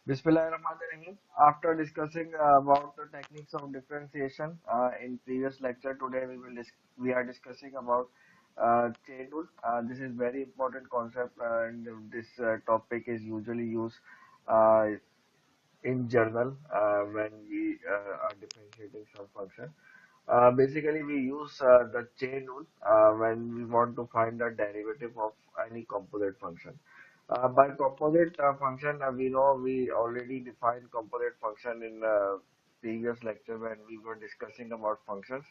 Bismillahirrahmanirrahim. After discussing about the techniques of differentiation in previous lecture, today we are discussing about chain rule. This is very important concept, and this topic is usually used uh, in journal when we are differentiating some function. Basically, we use the chain rule when we want to find the derivative of any composite function. By composite function, we know we already defined composite function in previous lecture when we were discussing about functions.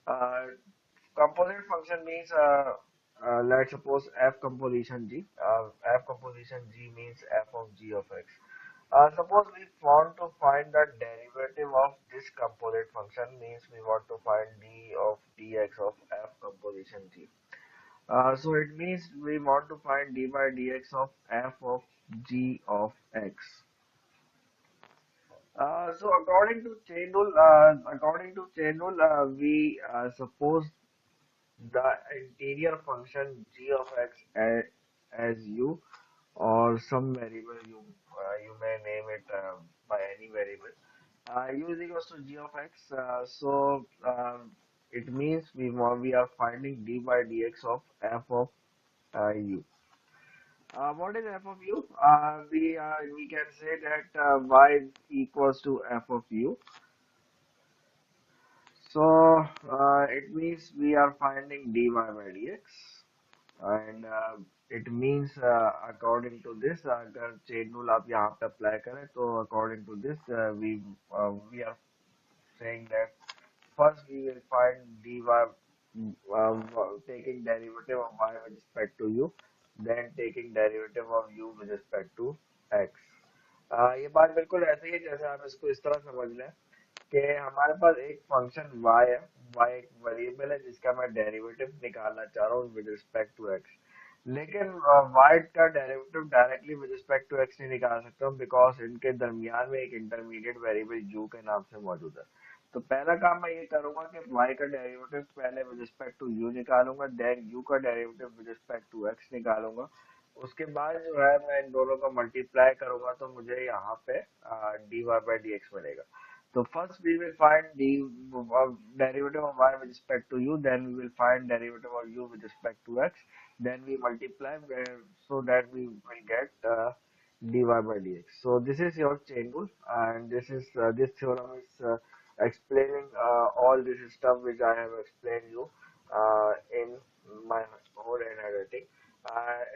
Uh, Composite function means, let's suppose f composition g. F composition g means f of g of x. Suppose we want to find the derivative of this composite function, means we want to find d of dx of f composition g. So it means we want to find d by dx of f of g of x. So we suppose the interior function g of x as u, or some variable you may name it by any variable. U is equals to g of x. It means we are finding d by dx of f of u. What is f of u? We can say that y equals to f of u. So it means we are finding dy by dx, and it means according to this, अगर chain rule आप यहाँ पे apply करें तो according to this we are saying that first we will find dy taking derivative of y with respect to u, then taking derivative of u with respect to x. ये बात बिल्कुल ऐसे ही है जैसे आप इसको इस तरह समझ लें कि हमारे पास एक फंक्शन y है, y एक वेरिएबल है जिसका मैं डेरिवेटिव निकालना चाह रहा हूँ विद रिस्पेक्ट टू x, लेकिन y का derivative directly with respect to x नहीं निकाल सकता हूँ, बिकॉज इनके दरमियान में एक इंटरमीडिएट वेरिएबल u के नाम से मौजूद है। तो पहला काम मैं ये करूंगा कि y का डेरिवेटिव पहले विद रिस्पेक्ट टू u निकालूंगा, देन u का derivative with respect to x निकालूंगा। उसके बाद जो है मैं इन दोनों का मल्टीप्लाई करूंगा तो मुझे यहाँ पे dy by dx मिलेगा। So first we will find the derivative of y with respect to u, then we will find derivative of u with respect to x, then we multiply so that we will get dy by dx. So this is your chain rule, and this theorem is explaining all this stuff which I have explained you in my whole handwriting.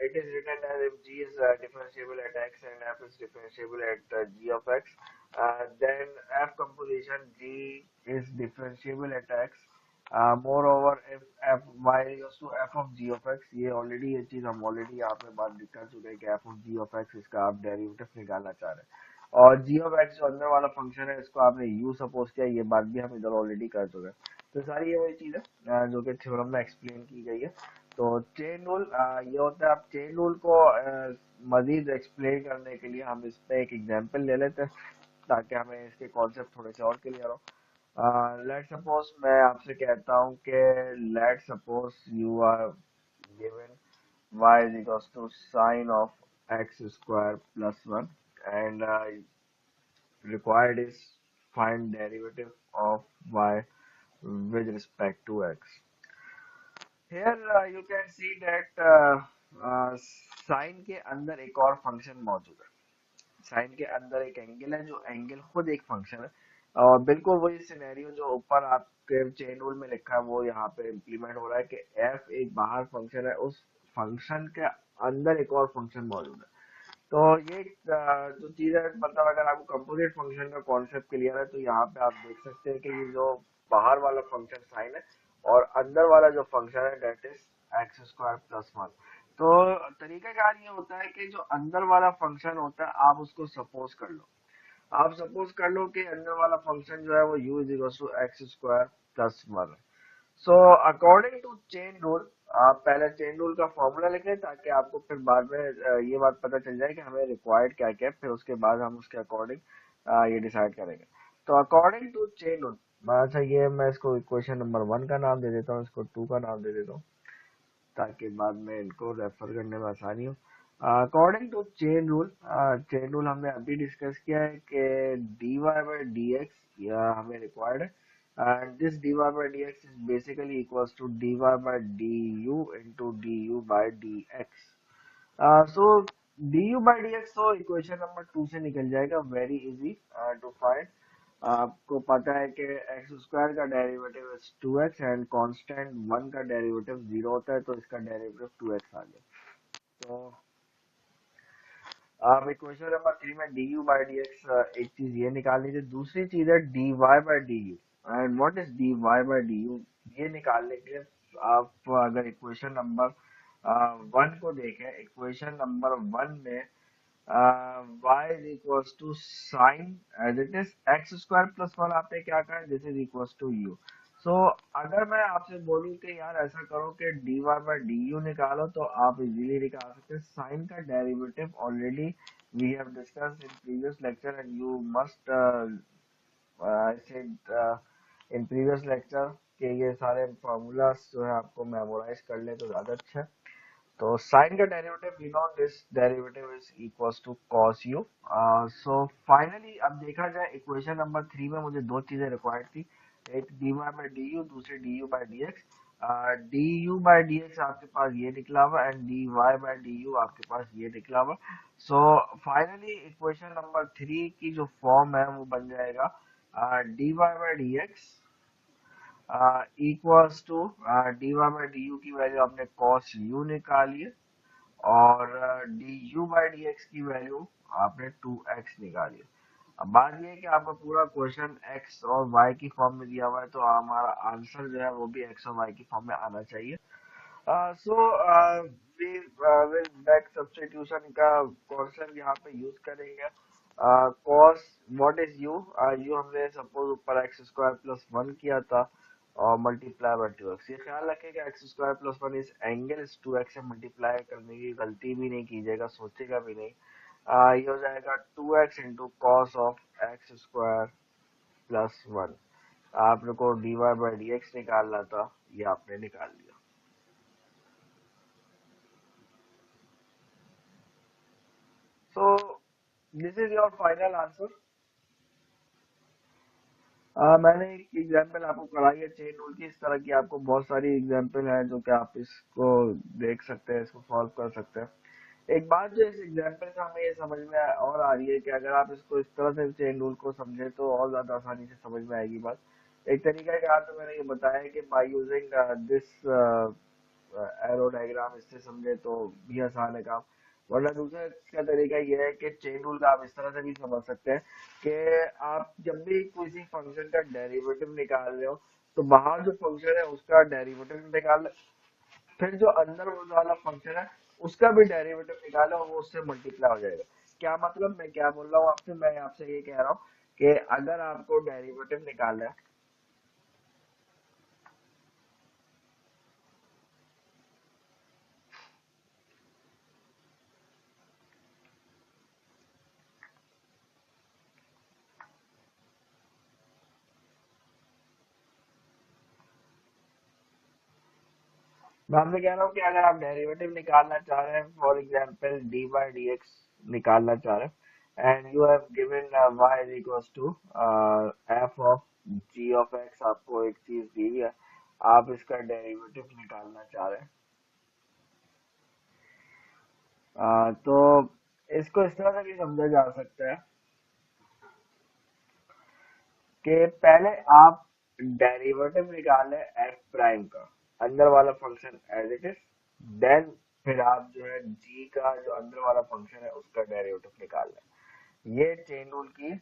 It is written as if g is differentiable at x and f is differentiable at g of x. Then f composition g is differentiable at x. Moreover, if f y equals to f of g of x, ये चीज हम already यहाँ पे बात कर चुके हैं कि f of g of x इसका आप डेरिवेटिव निकालना चाह रहे हैं, और g of x जो अंदर वाला फंक्शन है इसको आपने u सपोज किया, ये बात भी हम इधर ऑलरेडी कर चुके हैं। तो सारी ये वही चीज है जो कि थ्योरम में एक्सप्लेन की गई है। तो चेन रूल ये होता है। आप चेन रूल को मजीद एक्सप्लेन करने के लिए हम इस पे एक एग्जांपल ले लेते हैं ताकि हमें इसके कॉन्सेप्ट थोड़े से और क्लियर हो। लेट सपोज मैं आपसे कहता हूँ कि let suppose you are given y is equals to sine of x square plus 1, and required is find derivative of y with respect to x. Here you can see that sine के अंदर एक और function मौजूद है। Sign के अंदर एक angle है, जो एंगल खुद एक फंक्शन है, और बिल्कुल वही सिनेरियो जो ऊपर आपके चेन रूल में लिखा है वो यहाँ पे इम्प्लीमेंट हो रहा है कि एफ एक बाहर फंक्शन है, उस फंक्शन के अंदर एक और फंक्शन मौजूद है। तो ये जो चीज है, मतलब अगर आपको कंपोजिट फंक्शन का कॉन्सेप्ट क्लियर है तो यहाँ पे आप देख सकते हैं कि ये जो बाहर वाला फंक्शन साइन है और अंदर वाला जो फंक्शन है that is x square plus 1। तो तरीकाकार ये होता है कि जो अंदर वाला फंक्शन होता है आप उसको सपोज कर लो। आप सपोज कर लो कि अंदर वाला फंक्शन जो है वो u is equal to x square plus 1 है। So according to chain rule, आप पहले चेन रूल का फॉर्मूला लिखें ताकि आपको फिर बाद में ये बात पता चल जाए कि हमें रिक्वायर्ड क्या क्या है, फिर उसके बाद हम उसके अकॉर्डिंग ये डिसाइड करेंगे। तो अकॉर्डिंग टू चेन रूल, अच्छा ये मैं इसको इक्वेशन नंबर 1 का नाम दे देता हूँ, इसको 2 का नाम दे देता हूँ ताकि बाद में इनको रेफर करने में आसानी हो। अकॉर्डिंग टू चेन रूल हमने अभी डिस्कस किया है कि dy बाई डी एक्स हमें रिक्वायर्ड है and this dy by D x is basically equals to dy by D u into d you by D x. So d you by D x तो equation number 2 से निकल जाएगा, very easy to find. आपको पता है कि x square का derivative is 2x and constant 1 का डेरिवेटिव 0 होता है, तो इसका डेरिवेटिव 2x आ गया। तो अब इक्वेशन नंबर 3 में d you by D x एक चीज ये निकाल लीजिए, दूसरी चीज है d Y by D u. And what is d Y by D u, ये निकालने के लिए आप अगर इक्वेशन नंबर 1 को देखें, इक्वेशन नंबर 1 में y is equals to sin as it is x square plus 1 आपने क्या कहा, this is equals to u। सो अगर मैं आपसे बोलूं कि यार ऐसा करो कि dy by du निकालो, तो आप इजीली निकाल सकते हैं। साइन का derivative already we have discussed in previous lecture and you must I said in previous lecture कि ये सारे फॉर्मूलाज जो है आपको मेमोराइज कर ले तो ज्यादा अच्छा है। तो साइन का derivative we know this derivative is equals to cos u. So finally अब देखा जाए इक्वेशन नंबर 3 में मुझे दो चीजें रिक्वायर्ड थी, एक D Y by D U, दूसरी D you by D X. D you by D X आपके पास ये निकला हुआ and D Y by D U आपके पास ये निकला हुआ। सो फाइनली इक्वेशन नंबर 3 की जो फॉर्म है वो बन जाएगा d Y by D x equals to d Y by D u की वैल्यू आपने कॉस यू निकाली है और d you by D x की वैल्यू आपने 2x निकाली है। अब बात ये है कि आपका पूरा क्वेश्चन x और y की फॉर्म में दिया हुआ है, तो हमारा आंसर जो है वो भी x और y की फॉर्म में आना चाहिए। So we will back substitution का कॉन्सेप्ट यहाँ पे यूज करेंगे। cos what is u, u हमने सपोज ऊपर एक्स स्क्वायर प्लस 1 किया था और मल्टीप्लाई बाय 2x। ये ख्याल रखें कि एक्स स्क्वायर प्लस 1 इस एंगल इस 2x से मल्टीप्लाई करने की गलती भी नहीं कीजिएगा, सोचेगा भी नहीं। ये हो जाएगा 2x into cos of x square plus 1। आपने को d Y by D x निकालना था, ये आपने निकाल लिया। So this is your final answer। मैंने एक एग्जांपल आपको कराई है चेन रूल की, इस तरह की आपको बहुत सारी एग्जांपल है जो कि आप इसको देख सकते हैं, इसको सॉल्व कर सकते हैं। एक बात जो इस एग्जांपल से हमें ये समझ में और आ रही है कि अगर आप इसको इस तरह से चेन रूल को समझे तो और ज्यादा आसानी से समझ में आएगी बात। एक तरीका कार तो मैंने ये बताया कि by using this arrow diagram, इससे समझे तो भी आसान है काम। वरना दूसरा इसका तरीका ये है कि चेन रूल का आप इस तरह से भी समझ सकते हैं कि आप जब भी किसी फंक्शन का डेरिवेटिव निकाल रहे हो तो बाहर जो फंक्शन है उसका डेरिवेटिव निकाल, फिर जो अंदर वाला फंक्शन है उसका भी डेरिवेटिव निकालो और वो उससे मल्टीप्लाई हो जाएगा। क्या मतलब, मैं क्या बोल रहा हूँ आपसे, मैं आपसे ये कह रहा हूँ कि अगर आपको डेरिवेटिव निकालना है, मैं आपसे कह रहा हूँ कि अगर आप डेरिवेटिव निकालना चाह रहे हैं, for example d by D x निकालना चाह रहे हैं and you have given y is equals to f of g of x, आपको एक चीज दी हुई है, आप इसका डेरिवेटिव निकालना चाह रहे हैं। तो इसको इस तरह से भी समझा जा सकता है कि पहले आप डेरिवेटिव निकालें एफ प्राइम का, अंदर वाला function as it is, then फिर आप जो है जी का जो अंदर वाला फंक्शन है उसका डेरिवेटिव निकाल लें। ये चेन रूल की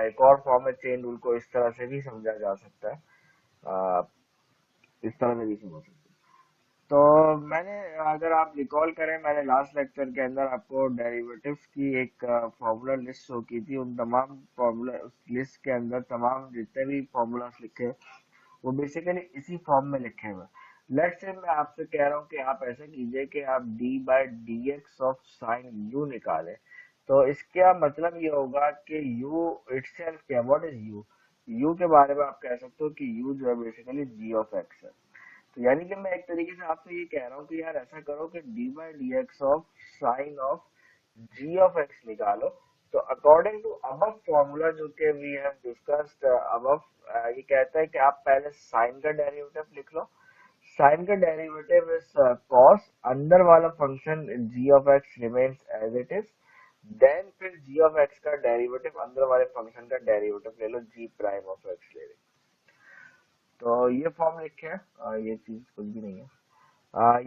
एक और फॉर्म है। चेन रूल को इस तरह से भी समझा जा सकता है, आ, इस तरह से भी समझ सकते हैं। तो मैंने, अगर आप रिकॉल करें, मैंने लास्ट लेक्चर के अंदर आपको डेरिवेटिव्स की एक फॉर्मूला लिस्ट शो की थी। उन तमाम फॉर्मूला, उस लिस्ट के अंदर तमाम जितने भी फॉर्मूलास लिखे वो बेसिकली इसी फॉर्म में लिखे हुए। लेट्स से मैं आपसे कह रहा हूँ कि आप ऐसा कीजिए कि आप d by D x of sign u निकालें, तो इसका मतलब ये होगा कि u इटसेल्फ क्या, व्हाट इज u, u के बारे में आप कह सकते हो कि u जो है बेसिकली g ऑफ x है। यानी कि मैं एक तरीके से आपसे ये कह रहा हूँ कि यार ऐसा करो कि d by D x of sine of g of x निकालो। तो अकॉर्डिंग टू अबव फॉर्मूला जो कि वी हैव डिस्कस्ड अबव, ये कहता है कि आप पहले साइन का डेरिवेटिव लिख लो। साइन का डेरिवेटिव इज कॉस, अंदर वाला function g of x remains as it is, then फिर जी ऑफ एक्स का डेरिवेटिव अंदर वाले फंक्शन का डेरिवेटिव ले लो, जी प्राइम ऑफ एक्स ले लो। तो ये फॉर्म लिखे हैं, ये चीज कुछ भी नहीं है।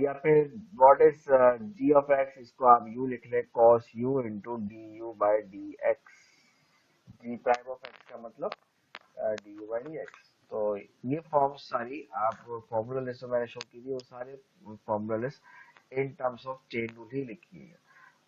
या फिर what is g of x, इसको आप यू लिख ले, cos u into d you by D x. G prime of x का मतलब d you by D x. तो ये फॉर्म सारी आप फॉर्मूला लिस्ट में मैंने शो की थी, वो सारे formula list in terms of chain rule ही लिखी है।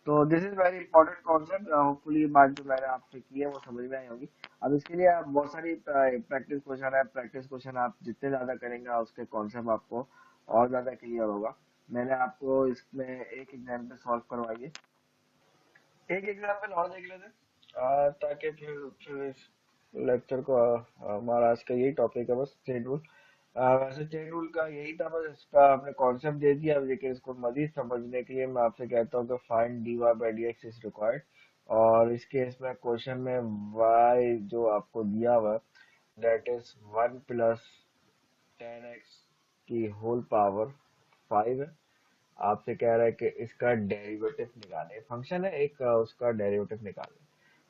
तो this is very important concept, hopefully ये बात जो मैंने आपसे की है वो समझ में आई होगी। अब इसके लिए आप बहुत सारी प्रैक्टिस क्वेश्चन है, प्रैक्टिस क्वेश्चन आप जितने ज्यादा करेंगे उसके कॉन्सेप्ट आपको और ज्यादा क्लियर होगा। मैंने आपको इसमें एक एग्जाम्पल सॉल्व करवाइए, एक एग्जाम्पल और देख लेते हैं, ताकि फिर इस लेक्चर को हमारा आज का यही टॉपिक है बस, चेन रूल। वैसे चेन रूल का यही था, बस इसका आपने कॉन्सेप्ट दे दिया। अब लेकिन इसको मजीद समझने के लिए मैं आपसे कहता हूँ कि find d Y by D x is required. और इस केस में क्वेश्चन में y जो आपको दिया हुआ है दैट इज 1 प्लस 10x की होल पावर 5 है। आपसे कह रहा है कि इसका डेरिवेटिव निकालें, फंक्शन है एक, उसका डेरिवेटिव निकालें।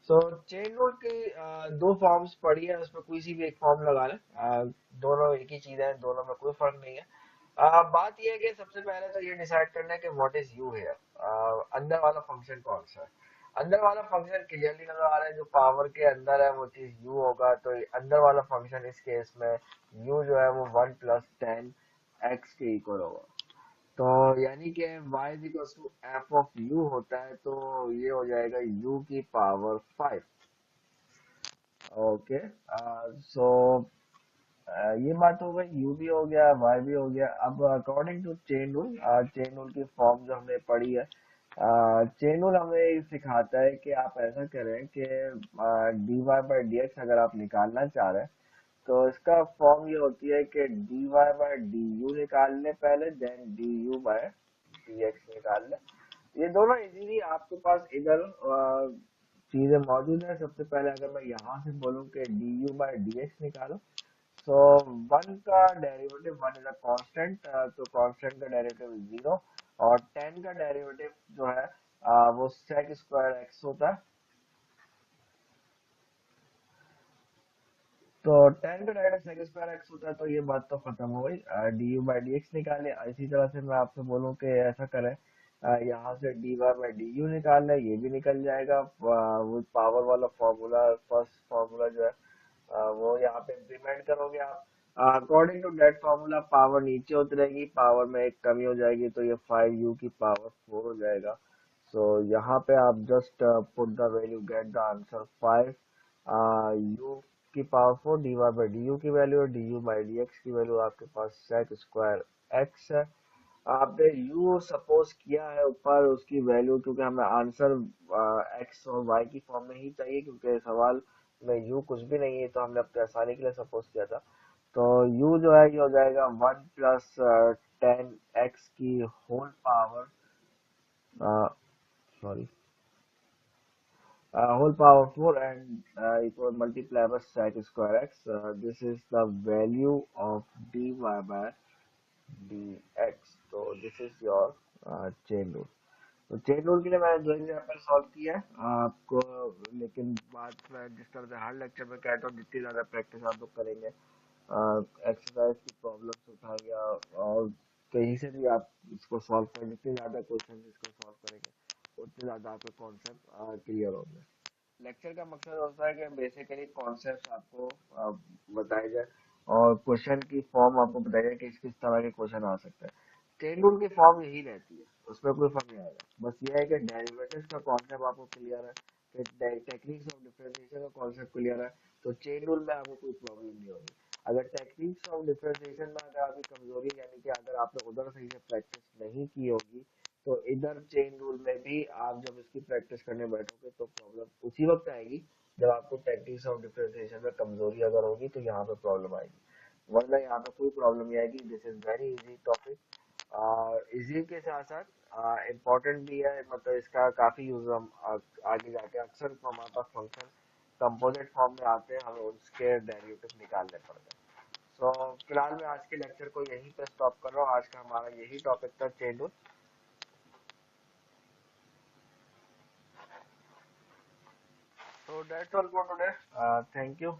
सो चेन रूल की दो फॉर्म्स पढ़ी है, उसमें कोई सी भी एक फॉर्म लगा लें, दोनों एक ही चीज है, दोनों में कोई फर्क नहीं है। बात यह है कि सबसे पहले तो ये डिसाइड करना है कि व्हाट इज यू हेयर, अंदर वाला फंक्शन कौन सा है। अंदर वाला फंक्शन क्लियरली नजर आ रहा है, जो पावर के अंदर है वो चीज यू होगा, तो अंदर वाला फंक्शन इस केस में यू जो है वो 1 + 10 x के इक्वल होगा। तो यानी कि y is equal to f of u होता है, तो ये हो जाएगा u की पावर 5। ओके, सो ये बात हो गई, u भी हो गया, y भी हो गया। अब according to chain rule, chain rule की फॉर्म जो हमने पढ़ी है, चेन रूल हमें सिखाता है कि आप ऐसा करें कि d Y by D x अगर आप निकालना चाह रहे हैं तो इसका फॉर्म ये होती है कि d Y by D u निकाल ले पहले, then d u by d x निकाल ले। ये दोनों इजीली आपके पास इधर चीजें मौजूद है। सबसे पहले अगर मैं यहाँ से बोलूँ कि D you by D x निकालो, तो 1 का डेरिवेटिव, 1 इज अ कांस्टेंट, तो कांस्टेंट का डेरिवेटिव 0, और 10 का डेरिवेटिव जो है वो सेक स्क्वायर एक्स होता है। तो 10 का डायरेक्ट सेक स्क्वायर एक्स होता है, तो ये बात तो खत्म हो गई। D you by D x निकाले। इसी तरह से मैं आपसे बोलूँ कि ऐसा करें, यहाँ से d Y by D u निकाल लें, ये भी निकल जाएगा। वो पावर वाला फॉर्मूला, फर्स्ट फॉर्मूला जो है वो यहाँ पे इम्प्लीमेंट करोगे आप। According to that formula power नीचे उतरेगी, पावर में एक कमी हो जाएगी, तो ये 5u की पावर 4 हो जाएगा। सो यहाँ पे आप just put the value, get the answer 5 u की power 4 d Y by D u की वैल्यू है, d you by D x की वैल्यू आपके पास सेक स्क्वायर एक्स है। आपने यू सपोज किया है ऊपर उसकी वैल्यू, क्योंकि हमें आंसर एक्स और वाई की फॉर्म में ही चाहिए, क्योंकि सवाल में यू कुछ भी नहीं है, तो हमने अपने आसानी के लिए सपोज किया था। तो u जो है ये हो जाएगा 1 + 10x की whole power, sorry, whole power 4, and equal multiply by sec square x. This is the value of dy by dx. So this is your chain rule. तो चेन रूल के लिए मैंने दो एग्जाम्पल सॉल्व किया है आपको, लेकिन बात मैं जिस तरह से हर लेक्चर में कहता हूँ, जितनी ज्यादा प्रैक्टिस आप लोग करेंगे, एक्सरसाइज की प्रॉब्लम्स उठाएंगे और कहीं से भी आप इसको सॉल्व करें, जितने ज्यादा क्वेश्चन इसको सॉल्व करेंगे उतने ज्यादा आपके कॉन्सेप्ट क्लियर होंगे। लेक्चर का मकसद होता है कि बेसिकली कॉन्सेप्ट आपको बताए जाए और क्वेश्चन की फॉर्म आपको बताई जाए कि किस तरह के क्वेश्चन आ सकते हैं। चेन रूल की फॉर्म यही रहती है, उसमें कोई फर्क नहीं आएगा। बस ये है कि डेरिवेटिव्स का कॉन्सेप्ट आपको क्लियर है, कि टेक्निक्स ऑफ डिफरेंशिएशन का कॉन्सेप्ट क्लियर है, तो चेन रूल में आपको कोई प्रॉब्लम नहीं होगी। अगर टेक्निक्स ऑफ डिफरेंशिएशन में अगर आपकी कमजोरी, यानी कि अगर आपने उधर सही से प्रैक्टिस नहीं की होगी, तो इधर चेन रूल में भी आप जब इसकी प्रैक्टिस करने बैठोगे तो प्रॉब्लम उसी वक्त आएगी जब आपको टेक्निक्स ऑफ डिफरेंशिएशन में कमजोरी अगर होगी, तो यहाँ पे प्रॉब्लम आएगी। वरना यहाँ पे कोई प्रॉब्लम नहीं आएगी। This is very easy topic. Easy के साथ साथ इम्पोर्टेंट भी है, मतलब इसका काफी यूज हम आगे जाके अक्सर हमारे पास फंक्शन कंपोजिट फॉर्म में आते हैं, हमें उसके डेरिवेटिव निकालने पड़ते हैं। सो फिलहाल मैं आज के लेक्चर को यहीं पे स्टॉप कर रहा हूँ। आज का हमारा यही टॉपिक था, chain rule. So that's all for today. Thank you.